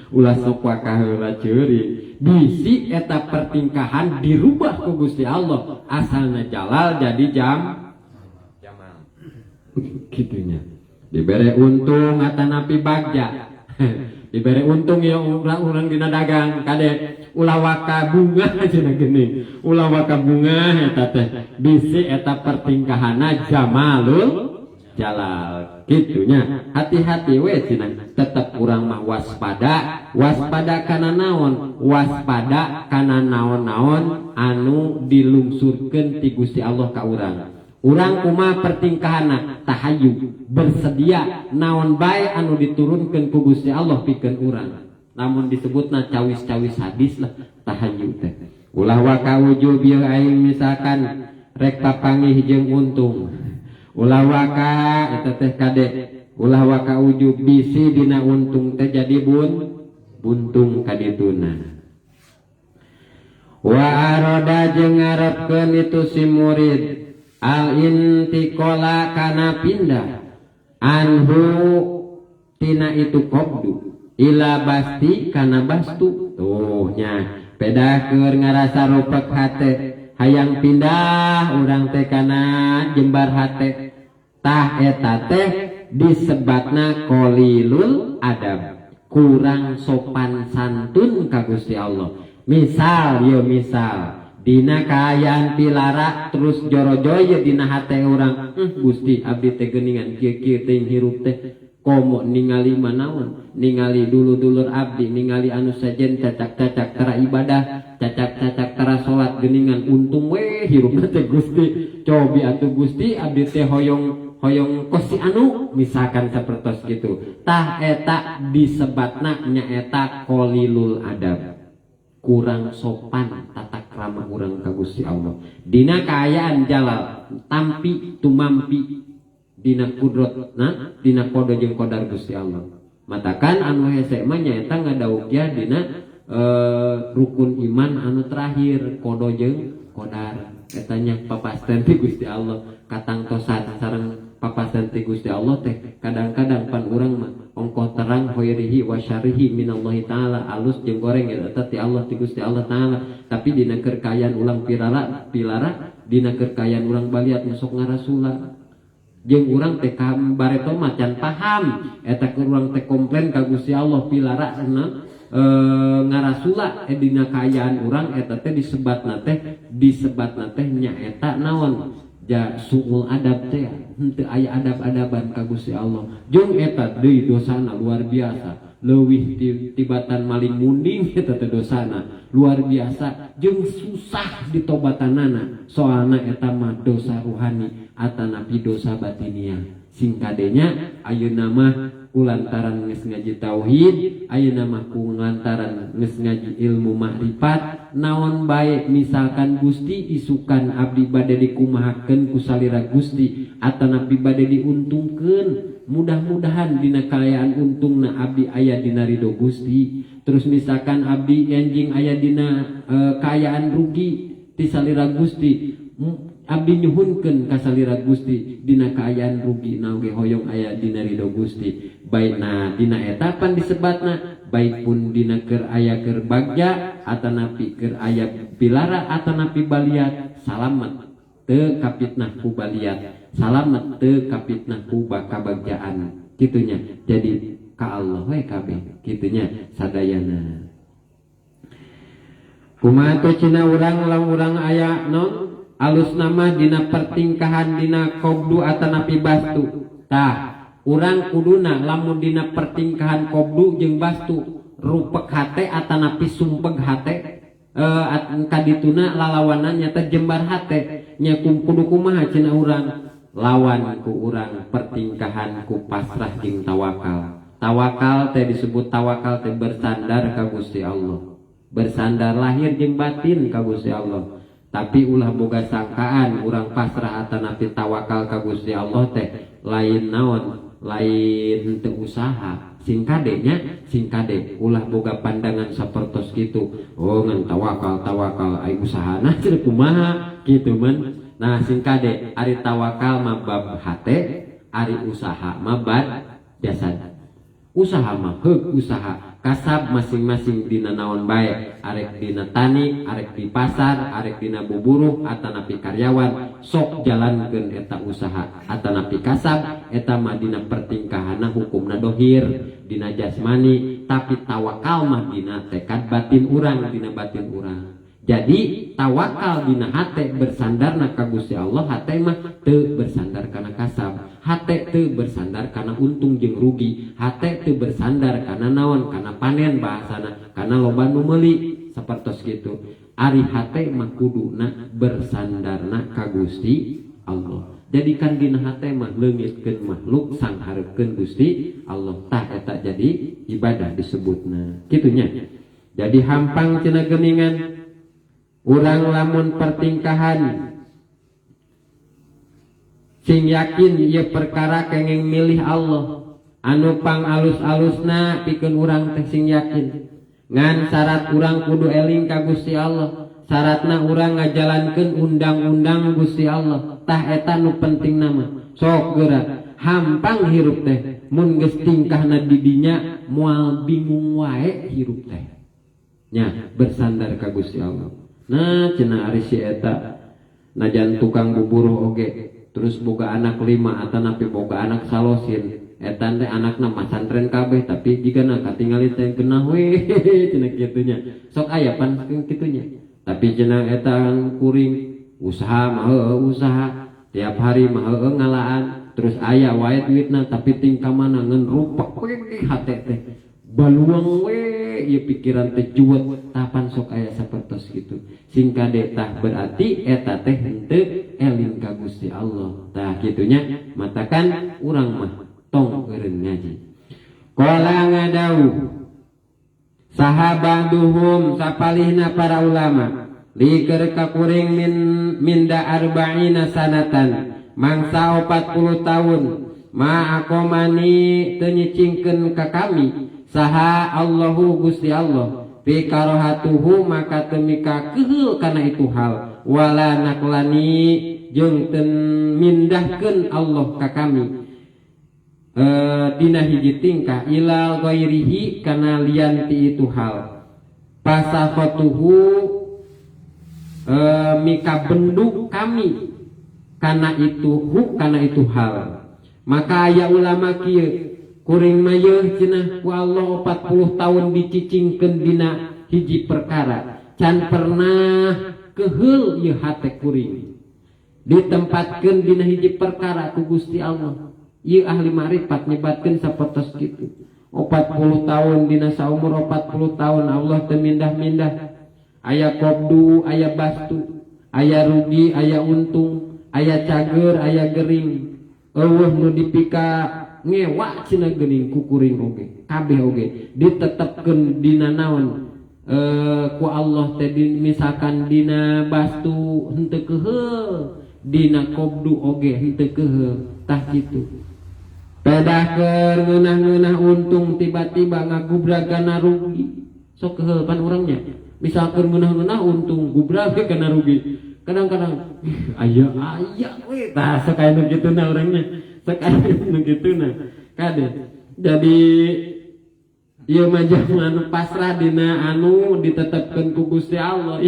Ulah sok waka heula ceurik. Bisi eta pertingkahan dirubah ku Gusti Allah. Asalna jalal jadi jamal. Gitunya. Dibere untung atanapi bagja. Diberi untung ya orang dina dagang kade ulah waka bunga cenah geuning ulah waka bunga eta teh bisi eta pertingkahana jamalul jalal gitunya. Hati-hati we cenah tetep urang mah waspada kana naon, waspada kana naon-naon anu dilungsurkeun ti Gusti Allah ka urang. Urang kumaha pertingkahana tahayu bersedia naon bae anu diturunkeun ku Gusti Allah pikeun urang. Namun disebutna cawis-cawis hadis lah tahayu teh. Ulah waka wujub ieu aing misalkan rek papanggih jeung untung. Ulah waka eta teh kade ulah waka wujub bisi dina untung teh jadi buntung kadituna. Wa arada jeung ngarepkeun itu si murid al intiqala kana pindah anhu tina itu qabdu ila basti kana bastu. Tuh nya pedakeun ngarasa rupek hate hayang pindah urang teh kana jembar hate tah eta teh disebatna qalilul adab, kurang sopan santun ka Gusti Allah. Misal dina kaayaan pilara terus joro-joyo dina hate urang, Gusti abdi teh geuningan kieu-kieu teh hirup teh komo ningali manaon, ningali dulur-dulur abdi, ningali anu sajen cacak-cacak tara ibadah, cacak-cacak tara salat geuningan, untung we hirupna teh Gusti. Cobi atuh Gusti abdi teh hoyong kosi anu misalkan sapertos gitu. Tah eta disebatna nyaeta qalilul adab, kurang sopan tata krama urang ka Gusti Allah. Dina kaayaan jalal tampi tumampi dina kudrotna, dina kodo jeung kodar Gusti Allah. Matakan anu hese mah nyaeta ngadaugya dina rukun iman anu terakhir, kodo jeung kodar. Eta nya papasten ti Gusti Allah, katangtosan sareng papasten ti Gusti Allah teh kadang-kadang pan urang mah ongkoh terang khairihi wa syarrihi minallahi taala, alus jeung goreng eta ti Allah ti Gusti Allah taala. Tapi dina keur kaayaan ulang pilara dina keur kaayaan urang baliat masuk ngarasula jeung urang teh bareto macan paham eta keur urang teh komplain ka Gusti Allah pilara ngarasula dina kaayaan urang eta teh disebatna teh nyaeta naon ja suul adab teh henteu aya adab-adaban ka Gusti Allah. Jeung eta deui dosana luar biasa, leuwih tibatan maling munding eta teh dosana luar biasa jeung susah ditobatanana, soalna eta mah dosa ruhani atanapi dosa batinia. Singkadenya ayeuna mah kulantaran geus ngaji tauhid, ayeuna mah kulantaran geus ngaji ilmu makrifat, naon bae misalkan Gusti isukan abdi bade dikumahakeun ku salira Gusti atanapi bade diuntungkeun, mudah-mudahan dina kaayaan untungna abdi aya dina ridho Gusti. Terus misalkan abdi enjing aya dina kaayaan rugi ti salira Gusti, abdi nyuhunkeun ka salira Gusti dina kaayaan rugi naoge hoyong aya dina ridho Gusti. Baikna dina eta pan disebatna, baik pun dina keur aya keur bagja atanapi keur aya pilara atanapi baliat, salamet teu kapitnah ku baliat, salamet teu kapitnah ku kabagjaan kitunya. Jadi ka Allah we kabeh kitunya sadayana. Kumaha teh cenah urang lamun urang aya non alus nama dina pertingkahan dina qobdu atanapi bastu. Tah urang kuduna lamun dina pertingkahan qobdu jeung bastu rupek hate atanapi sumpeg hate, kadituna lalawanan nyata jembar hate nya kudu kumaha cenah urang, lawan ku urang pertingkahan ku pasrah jeung tawakal. Tawakal teh disebut tawakal teh bersandar ka Gusti Allah, bersandar lahir jeung batin ka Gusti Allah. Tapi ulah boga sangkaan urang pasrah atanapi tawakal ka Gusti Allah teh lain naon, lain teu usaha. Singkade ulah boga pandangan sapertos kitu, oh ngan tawakal ai usahana cenah kumaha kitu man. Nah singkade ari tawakal mah bab hate, ari usaha mah bab jasad. Usaha mah heug usaha kasab masing-masing dina naon bae, arek dina tani, arek di pasar, arek dina buburuh atanapi karyawan, sok jalankeun eta usaha atanapi kasab. Eta mah dina pertingkahanna hukumna dohir dina jasmani, tapi tawakal mah dina tekad batin urang, dina batin urang. Jadi tawakal dina hate bersandarna ka Gusti Allah, hate mah teu bersandar kana kasab, hate teu bersandar kana untung jeung rugi, hate teu bersandar kana naon, kana panen bahasana, kana loba nu meuli sapertos kitu. Ari hate mah kuduna bersandarna ka Gusti Allah. Jadikan dina hate mah leungitkeun makhluk sangharepkeun Gusti Allah, tah eta jadi ibadah disebutna kitunya. Jadi hampang cenah geuningan urang lamun pertingkahan sing yakin ieu perkara kenging milih Allah, anu pang alus-alusna pikeun urang teh sing yakin. Ngan syarat urang kudu eling ka Gusti Allah, syaratna urang ngajalankeun undang-undang Gusti Allah, tah eta nu penting nama. Sok geura hampang hirup teh mun geus tingkahna di dinya moal bingung wae hirup teh nya bersandar ka Gusti Allah. Nah cenah ari si eta najan tukang buburuh oge terus boga anak 5 atau napi boga anak salosin, etan teh anakna masantren kabeh tapi jigana katingali teh genah we cenah kitunya. Sok aya pan kitunya. Tapi cenah etan kuring usaha mah usaha tiap hari mah ngalaan, terus aya wae duitna tapi tingkah mana ngan rupak we hate teh baluang we ieu pikiran teh juet tapan sok aya sapertos kitu. Singkade tah berarti eta teh henteu eling ka Gusti Allah. Tah kitunya matakan urang mah tong eureun ngaji. Qala ngadauh sahabaduhum sapalihna para ulama liker ka kuring minda arba'ina sanatan mangsa 40 tahun ma akomani teu nyicingkeun ka kami saha Allahu Gusti Allah fi karahatuhu maka teu mika keheul kana itu hal wala naklani jeung teu mindahkeun Allah ka kami dina hiji tingkah ilal ghairihi kana lian ti itu hal pasafatuhu mika benduk kami kana itu hal. Maka aya ulama kieu kuring mayeuh cenah ku Allah 40 tahun dicicingkeun dina hiji perkara can pernah keheul ieu hate kuring ditempatkeun dina hiji perkara ku Gusti Allah. Ieu ahli ma'rifat nyebatkeun sapertos kitu. 40 tahun dina saumur 40 tahun Allah teu mindah-mindah. Aya kobdu, aya bastu, aya rugi, aya untung, aya cager, aya gering. Eueuh nu dipika ngewa cenah geuning ku kuring oge, kabeh oge ditetepkeun dina naon ku Allah teh misalkan dina bastu henteu keheul, dina kobdu oge henteu keheul, tah kitu. Pedah ngeunah-ngeunah untung tiba-tiba ngagubrak kana rugi. Sok keheul pan urangnya. Misalkan ngeunah-ngeunah untung gubrak kana rugi. Kadang-kadang aya we tah sok aya nu kituna urangnya. Sok aya nu kituna. Kade. Jadi ieu mah anu pasrah dina anu ditetepkeun ku Gusti Allah.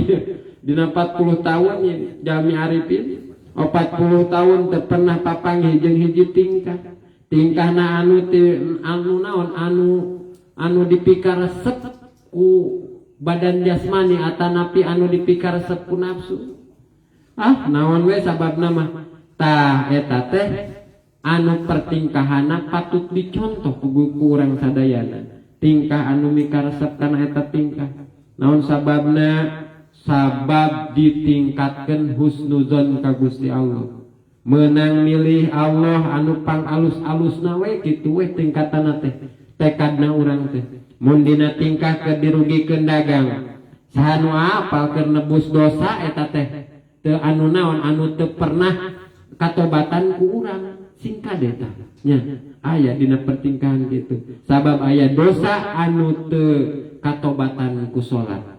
Dina 40 tahun Jami Arifin 40 tahun teu pernah papanggih jeung hiji tingkahna anu naon anu dipikar resep ku badan jasmani atanapi anu dipikar resep ku nafsu. Naon we sababna mah tah eta teh anu pertingkahana patut dicontoh ku urang sadayana. Tingkah anu mikar resep kana eta tingkah. Naon sababna? Sabab ditingkatkeun husnuzon ka Gusti Allah. Menang milih Allah anu pang alus-alusna we kitu we tingkatana teh tekadna urang teh mun dina tingkah keur dirugikeun dagang saha nu apal keur nebus dosa eta teh teu anu naon anu teu pernah katobatan ku urang singkade eta nya aya dina pertingkahan kitu sabab aya dosa anu teu katobatan ku salat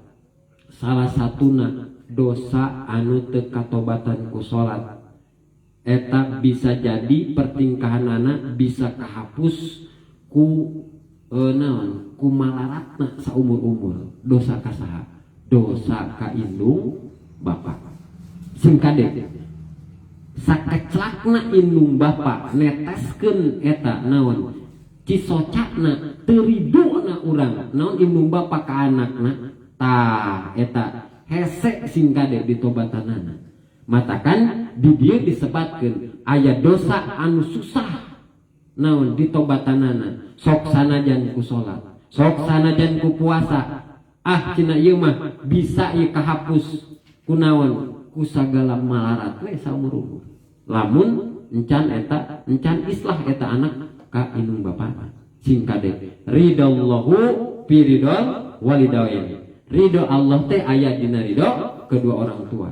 salah satuna dosa anu teu katobatan ku salat eta bisa jadi pertingkahanana bisa kahapus ku naon ku malaratna saumur-umur. Dosa ka saha? Dosa ka indung bapa. Singkade sakeclakna indung bapa neteskeun eta naon cisocakna teu ridona urang naon indung bapa ka anakna tah eta hese singkade ditobatanana. Matakan di dieu disebatkeun aya dosa anu susah naon ditobatanana sok sanajan ku salat sok sanajan ku puasa cenah ieu mah bisa ieu kahapus ku naon ku sagala malarat we saumur-umur lamun encan islah eta anak ka indung bapana singkade ridallahu fi ridal walidain ridho Allah teh aya dina ridho kedua orang tua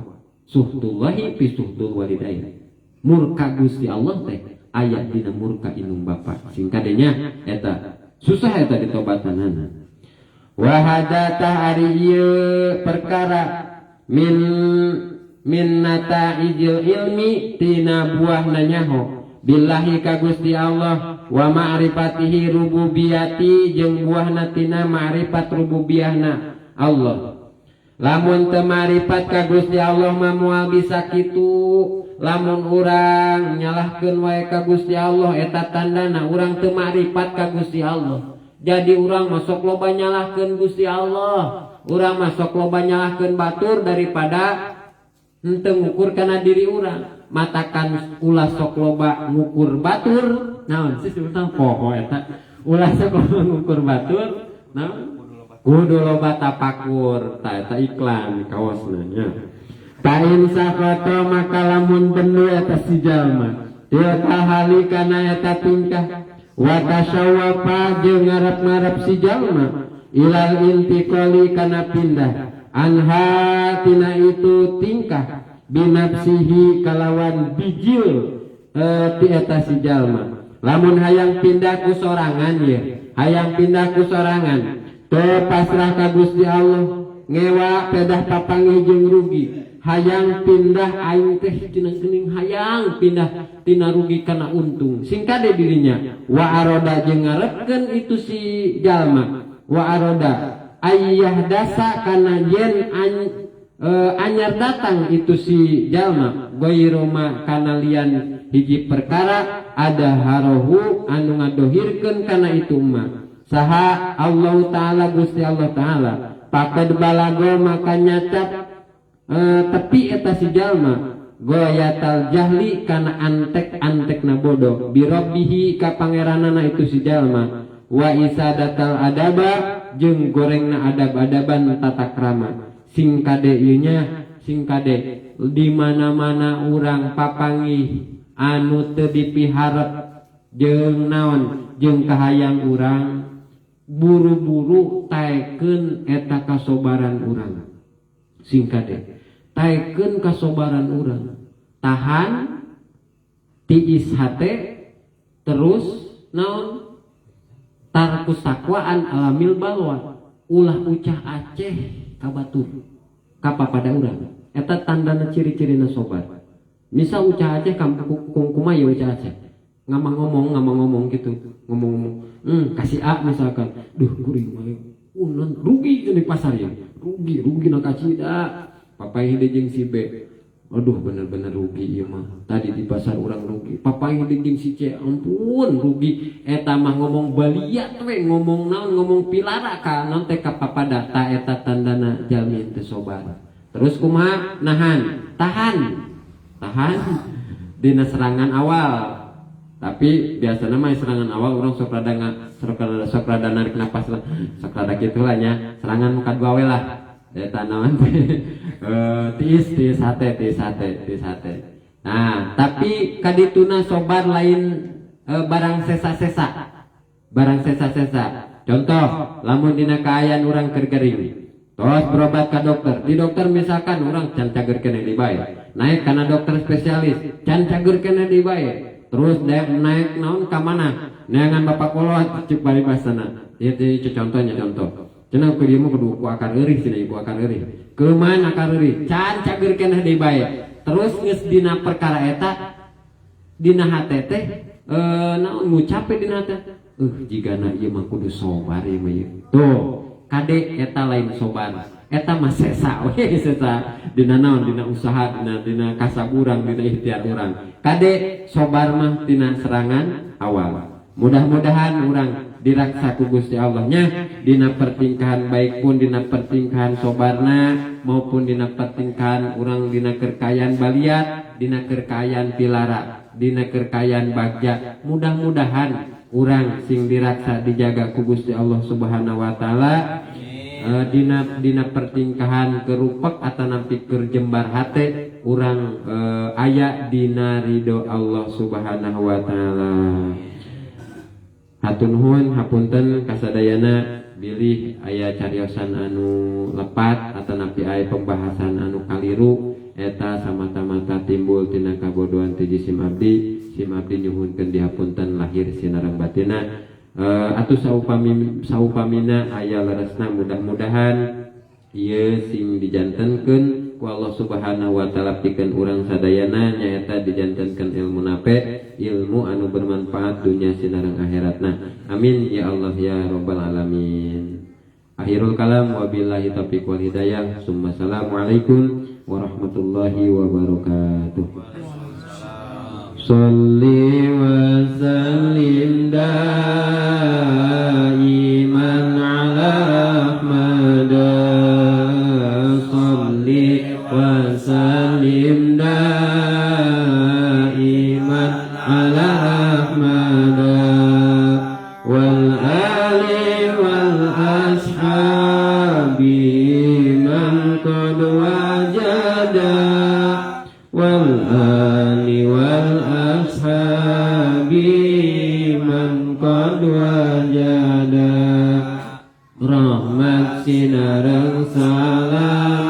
suhtullahi fi suhtul walidain murka Gusti Allah teh aya dina murka indung bapa singkadenya eta susah eta ditobatanana wa hadatah ari ieu perkara min nataijil ilmi tina buahna nyaho billahi ka Gusti Allah wa ma'rifatihi rububiyati jeung buahna tina ma'rifat rububiyahna Allah Lamun teu maripat ka Gusti Allah mah moal bisa kitu. Lamun urang nyalahkeun wae ka Gusti Allah eta tandana urang teu maripat ka Gusti Allah. Jadi urang masuk loba nyalahkeun Gusti Allah. Urang masuk loba nyalahkeun batur daripada henteu ngukur kana diri urang. Matakan ulah sok loba ngukur batur. Naon sih sebutan poho eta? Ulah sok loba ngukur batur. Naon? Kudu loba tapakur, eta iklan kaosna nya. Ta insafata maka lamun benu eta si jalma, teu kahali kana eta tingkah, wa tasawwafa jeung ngarep-ngarep si jalma, ilal intiqali kana pindah, anha tina itu tingkah, binafsihi kalawan bijil ti eta si jalma. Lamun hayang pindah ku sorangan ye, hayang pindah ku sorangan. Teu pasrah ka Gusti Allah ngewa pedah papanggih jeung rugi hayang pindah aing teh tina geuning hayang pindah tina rugi kana untung sing kade dirinya wa aroda jeung ngarepkeun itu si jalma wa aroda ayyah dasa kana yen anyar datang itu si jalma goiroma kana lian hiji perkara ada harohu anu ngadohirkeun kana itu mah saha Allah Ta'ala Gusti Allah Ta'ala pakad balago maka nyacap tepi eta si jalma goyatal jahli kana antek na bodoh birabbihi ka pangeranana itu si jalma wa isadatal adaba jeung gorengna adab-adaban tata krama sing kade ieu nya sing kade di mana-mana urang papanggih anu teu dipiharep jeung naon jeung kahayang urang buru-buru taekeun eta kasobaran urang sing kade taekeun kasobaran urang tahan tiis hate terus naon tarkus takwaan alamil balwa ulah ucah aceh ka batur ka papada urang eta tandana ciri-cirina sobar misal ucah aceh kumaha ya ucah aceh ngomong gitu ngomong kasih A misalkan duh kuring mah unan rugi di pasar ya rugi na kacida papai hide jeung si B aduh bener-bener rugi ieu mah tadi di pasar urang rugi papai hide jeung si C ampun rugi eta mah ngomong baliat we ngomong naon ngomong pilara ka naon teh ka papada ta eta tandana jalmi teu sobar terus kumaha nahan tahan dina serangan awal. Tapi biasanya mah serangan awal orang sok rada narik napas lah, sok rada kitu lah nya. Serangan muka dua we lah. Eta naon tiis hate. Nah, tapi kadituna sobar lain barang sesa-sesa. Contoh, lamun dina kaayaan urang keur gering. Tos berobat ka dokter. Di dokter misalkan urang can cagerkeun di bae. Naik kana dokter spesialis, can cagerkeun di bae. Terus naik naon ka mana? Neangan bapak kolot cek bari basana. Ieu contohnya contoh. Cenah ku dieu mah kudu ku akar eurih cenah ibu akar eurih. Keuman akar eurih? Can cageurkeun deui bae. Terus geus dina perkara eta dina hate teh naon ngucape dina hate. Jigana ieu mah kudu sobar ieu mah. Tuh, kade eta lain sobar. Eta mah sesa we sesa dina naon dina usaha dina kasaburang dina ikhtiar urang kade sobar mah dina serangan awal mudah-mudahan urang diraksa ku Gusti Allah nya dina pertingkahan baik pun dina pertingkahan sobarna maupun dina pertingkahan urang dina kerkayaan baliat dina kerkayaan pilara dina kerkayaan bagja mudah-mudahan urang sing diraksa dijaga ku Gusti Allah Subhanahu wa taala dina pertingkahan kerupek atau nampi kerjembar hate urang aya dina ridho Allah Subhanahu wa taala. Hatur nuhun hapunten kasadayana bilih aya cariosan anu lepat atau nampi aya pembahasan anu kaliru eta samata-mata timbul tina kabodohan ti sim abdi nyuhunkeun dihapunten lahir sinareng batina. Atuh saupamina aya leresna mudah-mudahan ieu sing dijantenkeun ku Allah Subhanahu wa taala pikeun urang sadayana nyaeta dijantenkeun ilmu nape ilmu anu bermanfaat dunya sinareng akhiratna amin ya Allah ya rabbal alamin Akhirul kalam, wabillahi taufiq wal hidayah. Assalamualaikum warahmatullahi wabarakatuh. Sholli wa sallim daiman ala Ahmad. Sholli wa sallim daiman ala Ahmad wal ali wal ashabi man qad wajada wal ali wal ashabi man qad wajada rahmat sinareng salam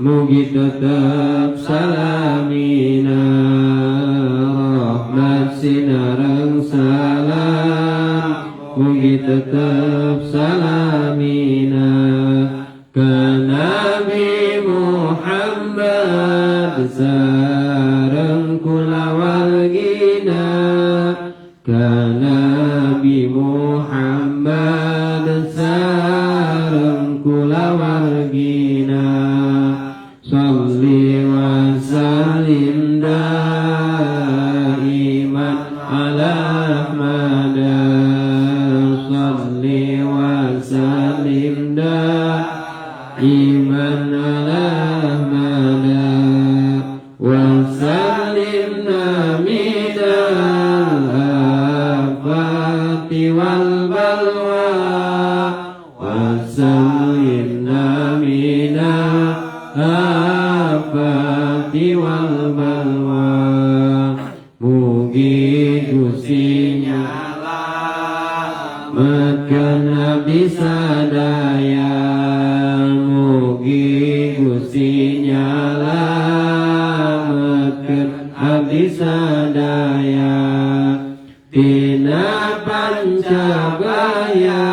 mugi tetep salamina rahmat sinareng salam mugi tetep salamina ka Nabi Muhammad sareng kula wargina ka Nabi Muhammad sareng kula wargina sholli wa sallim daiman ala Ahmad sholli wa sallim daiman ala Ahmad wa sallimna minal afati wal balwa wa sallimna minal afati wal balwa mugi Gusti nyalametkeun abdi sadaya mugi Gusti nyalametkeun abdi sadaya tina pancabaya